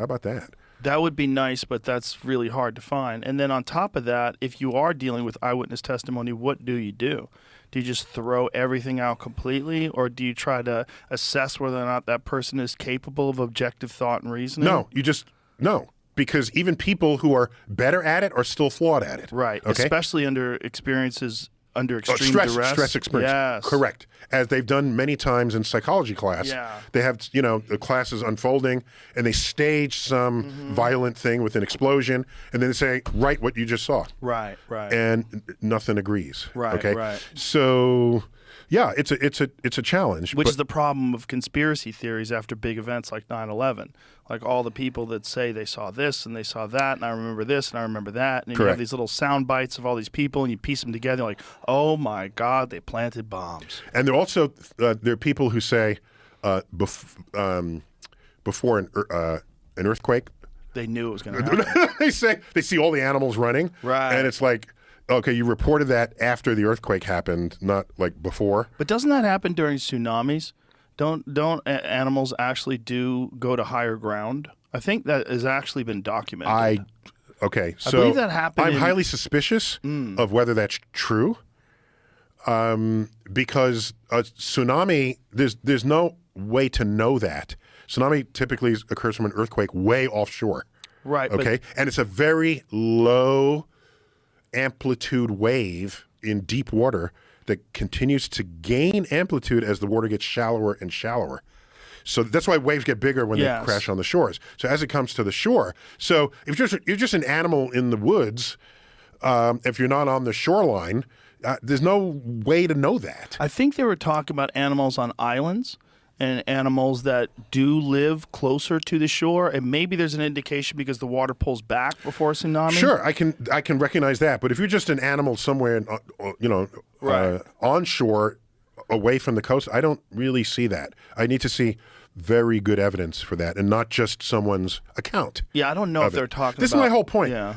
How about that? That would be nice, but that's really hard to find. And then on top of that, if you are dealing with eyewitness testimony, what do you do? Do you just throw everything out completely, or do you try to assess whether or not that person is capable of objective thought and reasoning? No, because even people who are better at it are still flawed at it. Right, okay? Especially under extreme duress. Stress experience. Yes. Correct. As they've done many times in psychology class. Yeah. They have, the class is unfolding and they stage some violent thing with an explosion and then they say, write what you just saw. Right. And nothing agrees. Right, okay? right. So, yeah, it's a challenge. Which is the problem of conspiracy theories after big events like 9/11. Like all the people that say they saw this and they saw that, and I remember this and I remember that, and you have these little sound bites of all these people, and you piece them together, like, oh my God, they planted bombs. And there are also there are people who say before an earthquake, they knew it was going to happen. they see all the animals running, right? And it's like, okay, you reported that after the earthquake happened, not like before. But doesn't that happen during tsunamis? Don't animals actually do go to higher ground? I think that has actually been documented. Okay, so I believe that happened. I'm highly suspicious of whether that's true, because a tsunami, there's no way to know that. Tsunami typically occurs from an earthquake way offshore. Right. Okay, and it's a very low amplitude wave in deep water that continues to gain amplitude as the water gets shallower and shallower. So that's why waves get bigger when they crash on the shores. So as it comes to the shore, so if you're just an animal in the woods, if you're not on the shoreline, there's no way to know that. I think they were talking about animals on islands and animals that do live closer to the shore, and maybe there's an indication because the water pulls back before a tsunami. Sure, I can recognize that. But if you're just an animal somewhere, onshore, away from the coast, I don't really see that. I need to see very good evidence for that, and not just someone's account. Yeah, I don't know if they're talking. This about... is my whole point. Yeah.